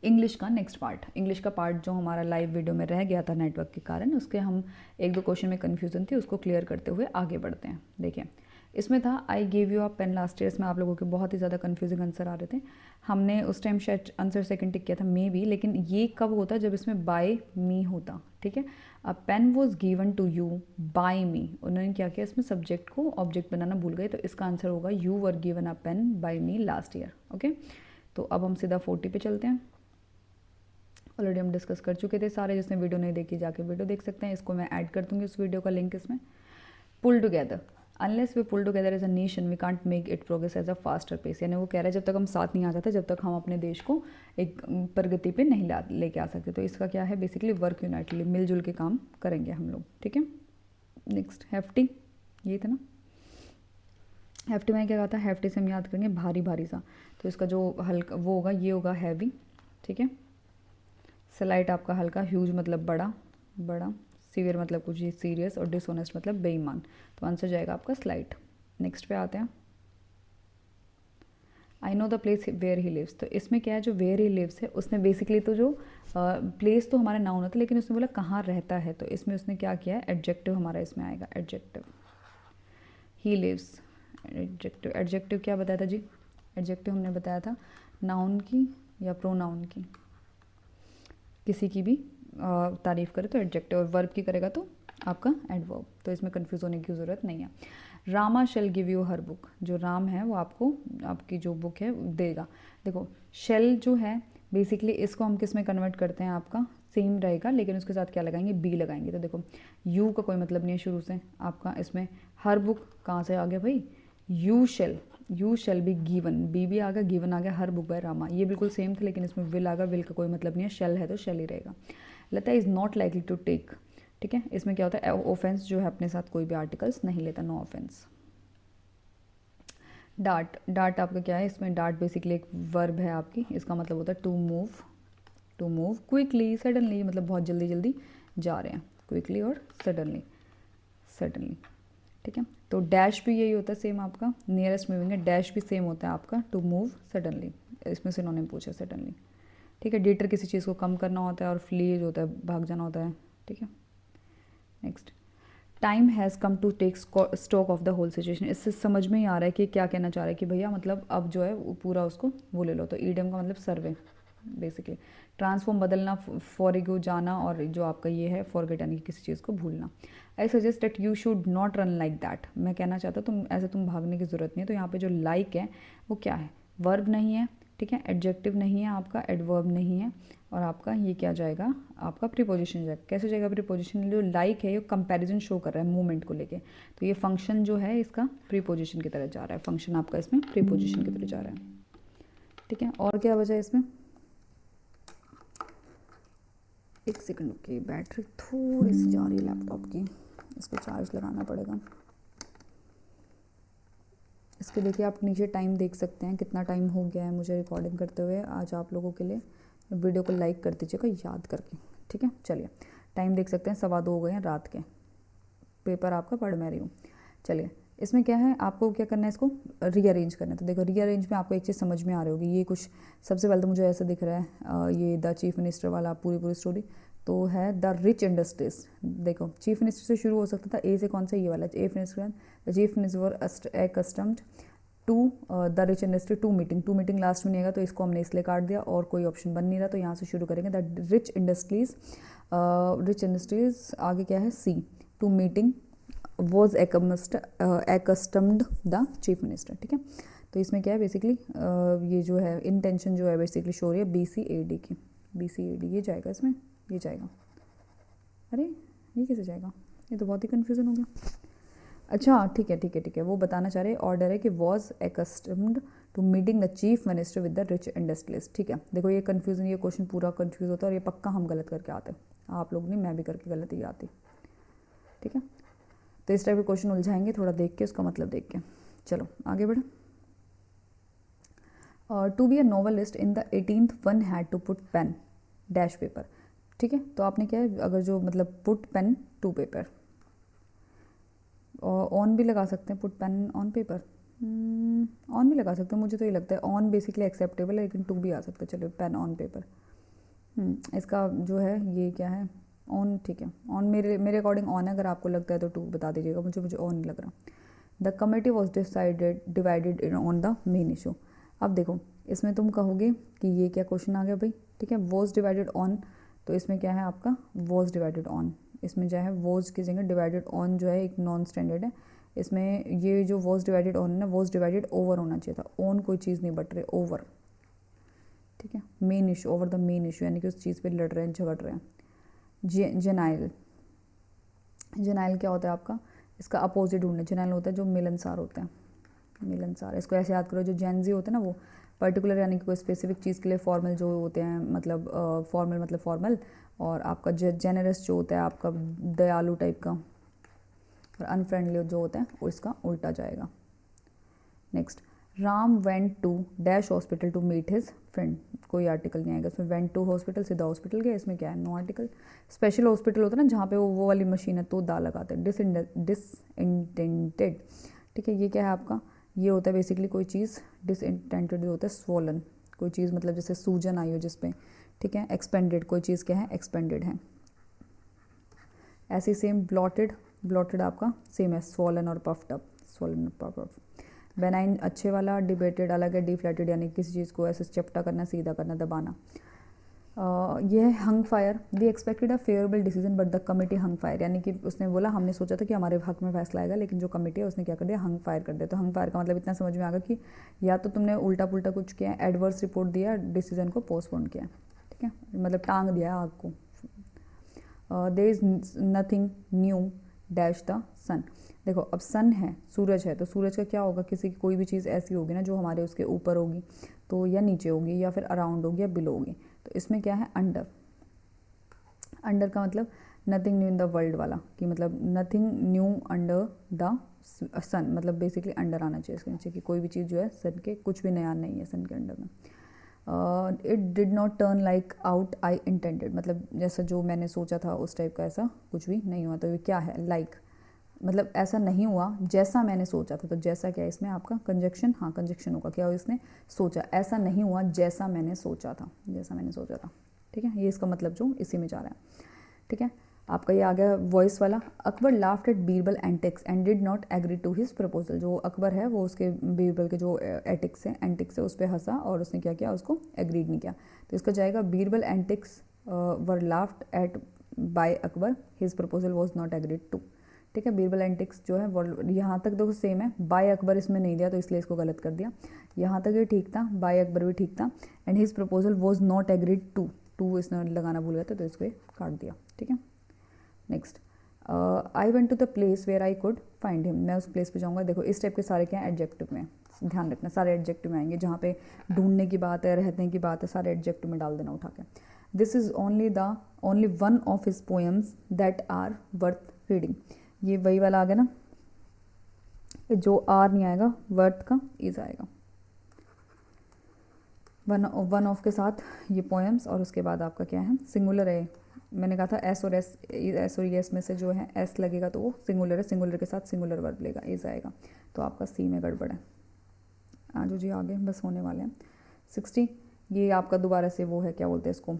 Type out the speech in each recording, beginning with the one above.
English का next part, English का part जो हमारा लाइव वीडियो में रह गया था नेटवर्क के कारण, उसके हम एक दो क्वेश्चन में कन्फ्यूज़न थी, उसको क्लियर करते हुए आगे बढ़ते हैं। देखिए इसमें था I give you a pen last year, इसमें आप लोगों के बहुत ही ज़्यादा कन्फ्यूजिंग आंसर आ रहे थे। हमने उस टाइम शायद आंसर सेकंड टिक किया था मे बी, लेकिन ये कब होता जब इसमें बाय मी होता, ठीक है। A pen was given to you by me, उन्होंने क्या किया इसमें सब्जेक्ट को ऑब्जेक्ट बनाना भूल गए, तो इसका आंसर होगा you were given a pen by me last year. Okay, तो अब हम सीधा 40 पे चलते हैं। ऑलरेडी हम डिस्कस कर चुके थे सारे, जिसने वीडियो नहीं देखी जाके वीडियो देख सकते हैं, इसको मैं ऐड कर दूंगी उस वीडियो का लिंक इसमें। Pull together, unless we pull together as a nation we can't make it progress as a faster pace, यानी वो कह रहा है जब तक हम साथ नहीं आ जाते, जब तक हम अपने देश को एक प्रगति पे नहीं लेके आ सकते। तो इसका क्या है बेसिकली वर्क यूनाइटली, मिलजुल के काम करेंगे हम लोग, ठीक है। नेक्स्ट हेफ्टी, ये था ना, हेफ्टी में क्या कहा था, हेफ्टी से हम याद करेंगे भारी भारी सा, तो इसका जो हल्का वो होगा ये होगा हैवी, ठीक है। स्लाइट आपका हल्का, ह्यूज मतलब बड़ा बड़ा, सीवियर मतलब कुछ सीरियस, और डिसऑनेस्ट मतलब बेईमान, तो आंसर जाएगा आपका स्लाइट। नेक्स्ट पे आते हैं, I know the place where he lives, तो इसमें क्या है जो वेयर ही लिव्स है उसने बेसिकली तो जो प्लेस तो हमारा नाउन होता है, लेकिन उसने बोला कहाँ रहता है, तो इसमें उसने क्या किया है एडजेक्टिव हमारा इसमें आएगा, adjective. He lives, adjective, adjective क्या बताया था जी, एडजेक्टिव हमने बताया था नाउन की या प्रोनाउन की, किसी की भी तारीफ करे तो एडजेक्टिव, और वर्ब की करेगा तो आपका एडवर्ब, तो इसमें कंफ्यूज होने की ज़रूरत नहीं है। Rama shall give you her book, जो राम है वो आपको आपकी जो बुक है देगा। देखो शेल जो है बेसिकली इसको हम किस में कन्वर्ट करते हैं, आपका सेम रहेगा, लेकिन उसके साथ क्या लगाएंगे, बी लगाएंगे। तो देखो यू का कोई मतलब नहीं है शुरू से आपका, इसमें हर बुक कहाँ से आ गया भाई, you shall be given, B भी आ गया, गिवन आ गया, हर बुक बाय रामा, ये बिल्कुल सेम थे, लेकिन इसमें विल आ गया, विल का कोई मतलब नहीं है, शेल है तो शेल ही रहेगा। Lata is not likely to take, ठीक है, इसमें क्या होता है ऑफेंस जो है अपने साथ कोई भी आर्टिकल्स नहीं लेता, नो ऑफेंस। डार्ट, डार्ट आपका क्या है, इसमें डार्ट बेसिकली एक वर्ब है आपकी, इसका मतलब होता है टू मूव क्विकली सडनली, मतलब बहुत जल्दी जल्दी जा रहे हैं, क्विकली और सडनली, सडनली, ठीक है। तो डैश भी यही होता है सेम आपका, नियरेस्ट मूविंग है, डैश भी सेम होता है आपका टू मूव सडनली, इसमें से इन्होंने पूछा सडनली, ठीक है। डीटर किसी चीज़ को कम करना होता है, और फ्ली जो होता है भाग जाना होता है, ठीक है। Next, time has come to take stock of the whole situation, इससे समझ में ही आ रहा है कि क्या कहना चाह रहा है कि भैया मतलब अब जो है वो पूरा उसको वो ले लो, तो ईडियम का मतलब सर्वे बेसिकली, ट्रांसफॉर्म बदलना, फॉरगो जाना, और जो आपका ये है फॉरगेट यानी कि किसी चीज़ को भूलना। I suggest that you should not run like that, मैं कहना चाहता तुम ऐसे तुम भागने की ज़रूरत नहीं है। तो यहाँ पे जो लाइक है वो क्या है, वर्ब नहीं है, ठीक है, एडजेक्टिव नहीं है आपका, एडवर्ब नहीं है, और आपका ये क्या जाएगा, आपका प्रीपोजिशन जाएगा। कैसे जाएगा प्रीपोजिशन, जो लाइक है ये कंपैरिजन शो कर रहा है मूवमेंट को लेके, तो ये फंक्शन जो है इसका प्रीपोजिशन की तरह जा रहा है, फंक्शन आपका इसमें प्रीपोजिशन की तरह जा रहा है, ठीक है। और क्या वजह है इसमें, एक सेकंड रुकिए, बैटरी थोड़ी सी जा रही है लैपटॉप की, इसको चार्ज लगाना पड़ेगा। इसके देखिए आप नीचे टाइम देख सकते हैं कितना टाइम हो गया है मुझे रिकॉर्डिंग करते हुए आज आप लोगों के लिए। वीडियो को लाइक कर दीजिएगा याद करके, ठीक है। चलिए टाइम देख सकते हैं 2:15 हो गए हैं रात के, पेपर आपका पढ़ मैं रही हूँ। चलिए इसमें क्या है, आपको क्या करना है, इसको रीअरेंज करना है। तो देखो रीअरेंज में आपको एक चीज़ समझ में आ रही होगी, ये कुछ सबसे पहले तो मुझे ऐसा दिख रहा है ये द चीफ मिनिस्टर वाला पूरी स्टोरी, तो है द रिच इंडस्ट्रीज। देखो चीफ मिनिस्टर से शुरू हो सकता था, ए से कौन सा, ये वाला chief minister, the chief minister accustomed to the rich industry to meeting last में नहीं आएगा, तो इसको हमने इसलिए काट दिया, और कोई ऑप्शन बन नहीं रहा, तो यहाँ से शुरू करेंगे द रिच इंडस्ट्रीज आगे क्या है, C, to meeting was accustomed the chief minister, ठीक है। तो इसमें क्या है बेसिकली ये जो है इंटेंशन जो है बेसिकली शो हो रही है BCAD की, BCAD ये जाएगा इसमें, ये जाएगा, अरे ये कैसे जाएगा, ये तो बहुत ही कन्फ्यूज़न हो गया। अच्छा ठीक है, वो बताना चाह रहे ऑर्डर है कि was accustomed to meeting the chief minister with the rich industrialist, ठीक है। देखो ये कन्फ्यूज़न, ये क्वेश्चन पूरा कन्फ्यूज़ होता है, और ये पक्का हम गलत करके आते हैं, आप लोग नहीं, मैं भी करके गलत ही आती, ठीक है। तो इस टाइप के क्वेश्चन उलझाएंगे थोड़ा देख के, उसका मतलब देख के। चलो आगे बढ़े। To be a novelist in the 18th one had to put pen dash paper, ठीक है। तो आपने क्या है, अगर जो मतलब put pen to paper, on भी लगा सकते हैं, put pen on paper, on भी लगा सकते हैं, मुझे तो ये लगता है ऑन बेसिकली एक्सेप्टेबल है, लेकिन टू भी आ सकता है। चलो पेन ऑन पेपर, इसका जो है ये क्या है, ऑन, ठीक है, ऑन मेरे अकॉर्डिंग ऑन है, अगर आपको लगता है तो टू बता दीजिएगा, मुझे ऑन नहीं लग रहा। The committee was divided in on the main issue. अब देखो इसमें तुम कहोगे कि ये क्या क्वेश्चन आ गया भाई, ठीक है, वॉज डिवाइडेड ऑन, तो इसमें क्या है आपका वॉज डिवाइडेड ऑन, इसमें जो है वॉज की जगह डिवाइडेड ऑन जो है एक नॉन स्टैंडर्ड है, इसमें ये जो वॉज डिवाइडेड ऑन है ना, वॉज डिवाइडेड ओवर होना चाहिए था, ऑन कोई चीज़ नहीं बट रहे, ओवर, ठीक है, main issue, over the main issue, यानी कि उस चीज़ पे लड़ रहे हैं, झगड़ रहे हैं। जेनाइल, जेनाइल क्या होता है आपका, इसका अपोजिट ढूंढना, जेनाइल होता है जो मिलनसार होता है, मिलनसार, इसको ऐसे याद करो, जो जेनजी होते हैं ना वो पर्टिकुलर यानी कि कोई स्पेसिफिक चीज़ के लिए फॉर्मल जो होते हैं, मतलब फॉर्मल मतलब फॉर्मल, और आपका जेनरस जो होता है आपका दयालु टाइप का, और अनफ्रेंडली जो होता है वो इसका उल्टा जाएगा। Next, Ram went to dash hospital to meet his friend, कोई आर्टिकल नहीं आएगा इसमें, वेंट टू हॉस्पिटल सीधा हॉस्पिटल गया, इसमें क्या है, नो आर्टिकल। स्पेशल हॉस्पिटल होता है ना जहाँ पे वो वाली मशीन है तो दा लगाते हैं। डिसइंटेंटेड, ठीक है, ये क्या है आपका, ये होता है बेसिकली कोई चीज़, डिसइंटेंटेड जो होता है स्वोलन, कोई चीज़ मतलब जैसे सूजन आई हो जिसपे, ठीक है। एक्सपेंडेड, कोई चीज़ क्या है, एक्सपेंडेड है। ऐसे सेम ब्लॉटेड, ब्लॉटेड आपका सेम है, स्वोलन और पफ्ड अप, स्वोलन और पफ्ड अप। बेनाइन अच्छे वाला, डिबेटेड अलग है, डिफ्लेटेड यानी किसी चीज़ को ऐसे चपटा करना, सीधा करना, दबाना। ये है hung fire, we expected a favourable decision but the committee hung fire, यानी कि उसने बोला हमने सोचा था कि हमारे हक में फैसला आएगा, लेकिन जो कमेटी है उसने क्या कर दिया, हंग फायर कर दिया। तो हंग फायर का मतलब इतना समझ में आ गया कि या तो तुमने उल्टा पुल्टा कुछ किया, एडवर्स रिपोर्ट दिया, डिसीजन को पोस्टपोन किया, ठीक है, मतलब टांग दिया आग को। There is nothing new dash the sun, देखो अब सन है, सूरज है, तो सूरज का क्या होगा, किसी की कोई भी चीज़ ऐसी होगी ना जो हमारे उसके ऊपर होगी, तो या नीचे होगी या फिर अराउंड होगी या बिलो होगी, तो इसमें क्या है, अंडर। अंडर का मतलब nothing new in the world वाला, कि मतलब नथिंग न्यू अंडर द सन, मतलब बेसिकली अंडर आना चाहिए इसके नीचे, कि कोई भी चीज़ जो है सन के, कुछ भी नया नहीं है सन के अंडर में। It did not turn like out I intended, मतलब जैसा जो मैंने सोचा था उस टाइप का ऐसा कुछ भी नहीं हुआ। तो ये क्या है, लाइक मतलब ऐसा नहीं हुआ जैसा मैंने सोचा था, तो जैसा क्या है इसमें आपका कंजक्शन, हाँ कंजक्शन होगा, क्या हो इसने सोचा, ऐसा नहीं हुआ जैसा मैंने सोचा था, जैसा मैंने सोचा था, ठीक है, ये इसका मतलब जो इसी में जा रहा है, ठीक है। आपका ये आ गया वॉइस वाला, Akbar laughed at Birbal antics and did not agree to his proposal, जो अकबर है वो उसके बीरबल के जो एटिक्स हैं, एंटिक्स है, उस पर हंसा और उसने क्या किया, उसको एग्रीड नहीं किया, तो इसका जाएगा Birbal antics were laughed at by Akbar, his proposal was not agreed to, ठीक है। बीरबल एंटिक्स जो है यहाँ तक तो सेम है, बाय अकबर इसमें नहीं दिया तो इसलिए इसको गलत कर दिया, यहाँ तक ये ठीक था, बाय अकबर भी ठीक था, and his proposal was not agreed to, to इसने लगाना भूल गया था तो इसको काट दिया, ठीक है। Next, I went to the place where I could find him, मैं उस प्लेस पे जाऊँगा, देखो इस टाइप के सारे क्या एडजेक्टिव में, ध्यान रखना सारे एडजेक्टिव में आएंगे, जहाँ पे ढूंढने की बात है, रहने की बात है, सारे एडजेक्टिव में डाल देना उठा के। This is only one of his poems that are worth reading, ये वही वाला आ गया ना, जो आर नहीं आएगा, वर्थ का इज आएगा, वन ऑफ के साथ ये पोएम्स, और उसके बाद आपका क्या है, सिंगुलर है, मैंने कहा था एस और एस में से जो है एस लगेगा तो वो सिंगुलर है, सिंगुलर के साथ सिंगुलर वर्ब लेगा, इज आएगा, तो आपका सी में गड़बड़ है। आज जी आगे बस होने वाले हैं। 60, ये आपका दोबारा से वो है, क्या बोलते हैं इसको,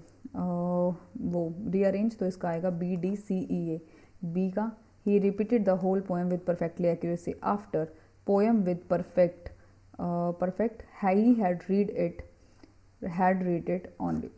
वो रीअरेंज, तो इसका आएगा BDCEA, बी का he repeated the whole poem with perfectly accuracy after poem with perfect he had read it only।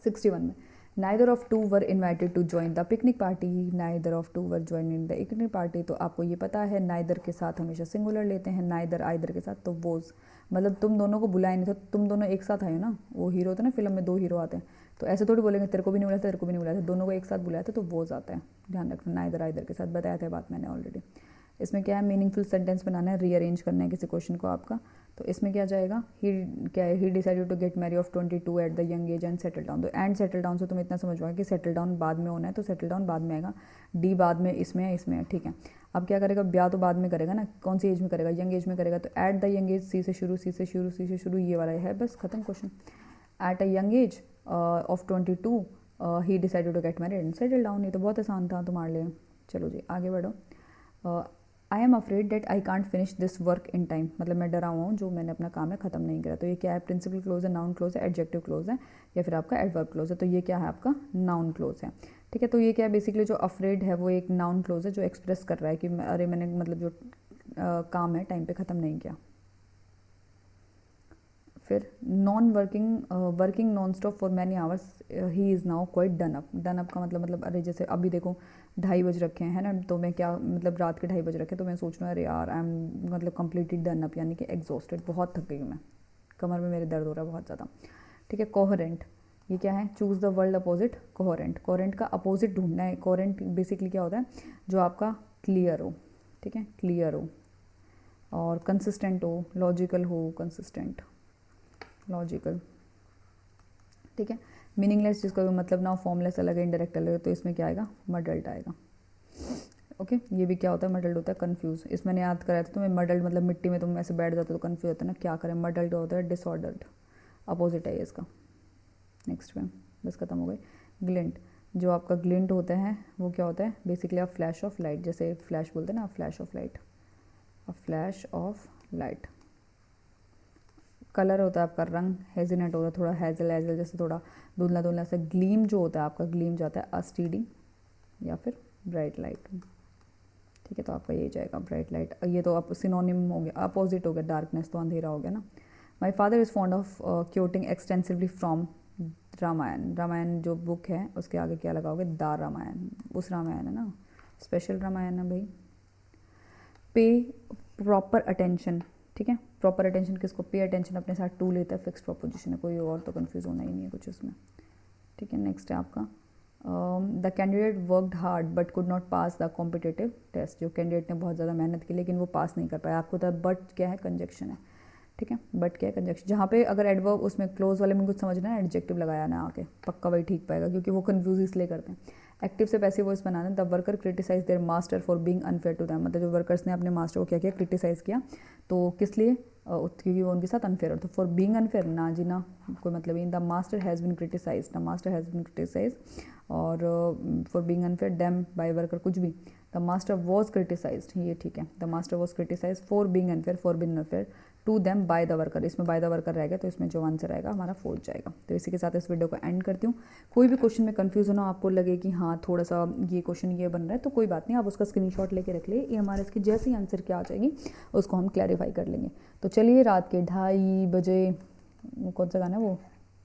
61 में neither of two were invited to join the picnic party, neither of two were joining the picnic party, तो आपको ये पता है neither के साथ हमेशा singular लेते हैं, neither either के साथ तो was, मतलब तुम दोनों को बुलाया नहीं था, तुम दोनों एक साथ आए हो ना, वो हीरो होता है ना फिल्म में, दो हीरो आते हैं, तो ऐसे थोड़ी बोलेंगे तेरे को भी नहीं बुलाया था, तेरे को भी नहीं बुलाया था, दोनों को एक साथ बुलाया था तो वो आता है, ध्यान रखना, नाइदर आइदर के साथ, बताया था बात मैंने ऑलरेडी। इसमें क्या है, मीनिंगफुल सेंटेंस बनाना है, रीअरेंज करना है किसी क्वेश्चन को आपका, तो इसमें क्या जाएगा, ही क्या है, he decided to get marry of 22 at the young age and settle down, तो एंड सेटल डाउन से तुम इतना समझ पाओगे कि सेटल डाउन बाद में होना है, तो सेटल डाउन बाद में आएगा, डी बाद में इसमें है, ठीक है। अब क्या करेगा, ब्याह तो बाद में करेगा ना, कौन सी एज में करेगा, यंग एज में करेगा, तो एट द यंग एज सी से शुरू, ये वाला है, बस खत्म question. At a young age of 22 he decided to get married and settle down, ये तो बहुत आसान था तुम्हारे लिए। चलो जी आगे बढ़ो। I am afraid that I can't finish this work in time, मतलब मैं डरा हुआ हूँ जो मैंने अपना काम है ख़त्म नहीं करा। तो ये क्या है, प्रिंसिपल क्लोज है, नाउन क्लोज है, एडजेक्टिव क्लोज है, या फिर आपका एडवर्ब क्लोज है। तो ये क्या है, आपका नाउन क्लोज है। ठीक है, तो ये क्या है, बेसिकली जो अफ्रेड है वो एक नाउन क्लोज है जो एक्सप्रेस कर रहा है कि अरे मैंने मतलब जो काम है टाइम पे ख़त्म नहीं किया। फिर non working non stop for many hours, he is now quite done up. Done up का मतलब अरे जैसे अभी देखो 2:30 बज रखे हैं ना, तो मैं क्या मतलब रात के 2:30 बज रखे, तो मैं सोच रहा हूँ अरे यार आई एम मतलब कम्प्लीटली डन अप, यानी कि एग्जॉस्टेड, बहुत थक गई हूँ मैं, कमर में मेरे दर्द हो रहा है बहुत ज़्यादा। ठीक है, कोहेरेंट, ये क्या है, choose the word opposite coherent. Coherent का अपोजिट ढूंढना है। कोहेरेंट बेसिकली क्या होता है, जो आपका क्लियर हो। ठीक है, क्लियर हो और कंसिस्टेंट हो, लॉजिकल हो, कंसिस्टेंट, लॉजिकल। ठीक है, मीनिंगलेस जिसका भी मतलब ना हो, फॉर्मलेस अलग है, इंडायरेक्ट अलग है, तो इसमें क्या आएगा, मडल्ड आएगा। ओके, ये भी क्या होता है, मडल्ड होता है कंफ्यूज। इसमें मैंने याद कराया था तुम्हें, मडल्ड मतलब मिट्टी में तुम ऐसे बैठ जाते हो तो कंफ्यूज होता है ना, क्या करें। मडल्ड होता है डिसऑर्डर्ड, अपोजिट है इसका। नेक्स्ट में बस खत्म हो गई। ग्लिंट, जो आपका ग्लिंट होता है वो क्या होता है, बेसिकली आप फ्लैश ऑफ लाइट, जैसे फ्लैश बोलते हैं ना, flash of light, a flash of light. Colour होता है आपका रंग, हेजिनेट होता है थोड़ा, हेजल हेजल जैसे थोड़ा धुंधला धुंधला सा। ग्लीम जो होता है आपका, ग्लीम जाता है अस्टीडी या फिर ब्राइट लाइट। ठीक है, तो आपका ये जाएगा ब्राइट लाइट। ये तो आप सिनोनिम हो गया, अपोजिट हो गया, डार्कनेस तो अंधेरा हो गया ना। My father is fond of quoting extensively from Ramayana. Ramayana जो बुक है उसके आगे क्या लगाओगे, दा रामायण, उस रामायण है ना, स्पेशल रामायण है भाई। पे प्रॉपर अटेंशन। ठीक है, प्रॉपर अटेंशन किसको, पे अटेंशन अपने साथ टू लेता है, फिक्स प्रपोजिशन है, कोई और तो कंफ्यूज होना ही नहीं है कुछ इसमें। ठीक है, नेक्स्ट है आपका the candidate worked hard but could not pass the competitive test. जो कैंडिडेट ने बहुत ज़्यादा मेहनत की लेकिन वो पास नहीं कर पाया। आपको तो बट क्या है, कंजक्शन है। ठीक है, बट क्या है, कंजक्शन। जहाँ पे अगर एडवर्ब उसमें क्लोज वाले में कुछ समझना है, एडजेक्टिव लगाया ना आके, पक्का वही ठीक पाएगा, क्योंकि वो कंफ्यूज इसलिए करते हैं। एक्टिव से पैसिव वॉइस बनाना, the worker criticize their master for being unfair to them. मतलब जो वर्कर्स ने अपने मास्टर को क्या किया, क्रिटिसाइज़ किया, तो किस लिए, क्योंकि वो उनके साथ अनफेयर हो। तो फॉर बीइंग अनफेयर, ना जी ना, कोई मतलब नहीं। The master has been criticise, the master has been criticise. और for being unfair, damn by worker, कुछ भी। द मास्टर वॉज क्रिटिसाइज, ये ठीक है, the master was criticise for being unfair, for being unfair to them by the worker. इसमें by the worker रहेगा, तो इसमें जो आंसर आएगा हमारा फोर्थ जाएगा। तो इसी के साथ इस वीडियो को एंड करती हूँ। कोई भी क्वेश्चन में कंफ्यूज होना, आपको लगे कि हाँ थोड़ा सा ये क्वेश्चन ये बन रहा है, तो कोई बात नहीं, आप उसका स्क्रीनशॉट लेके रख लिए, ये हमारे इसकी जैसे ही आंसर क्या आ जाएगी उसको हम क्लैरिफाई कर लेंगे। तो चलिए, रात के 2:30 बजे, कौन सा गाना है वो,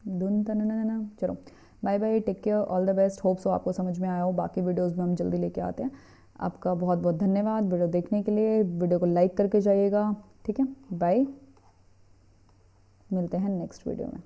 धुन तन, चलो bye bye, take care, all the best. Hope so आपको समझ में आया हो। बाकी वीडियोज़ में हम जल्दी लेके आते हैं। आपका बहुत बहुत धन्यवाद वीडियो देखने के लिए। वीडियो को लाइक करके जाइएगा। ठीक है, बाय, मिलते हैं नेक्स्ट वीडियो में।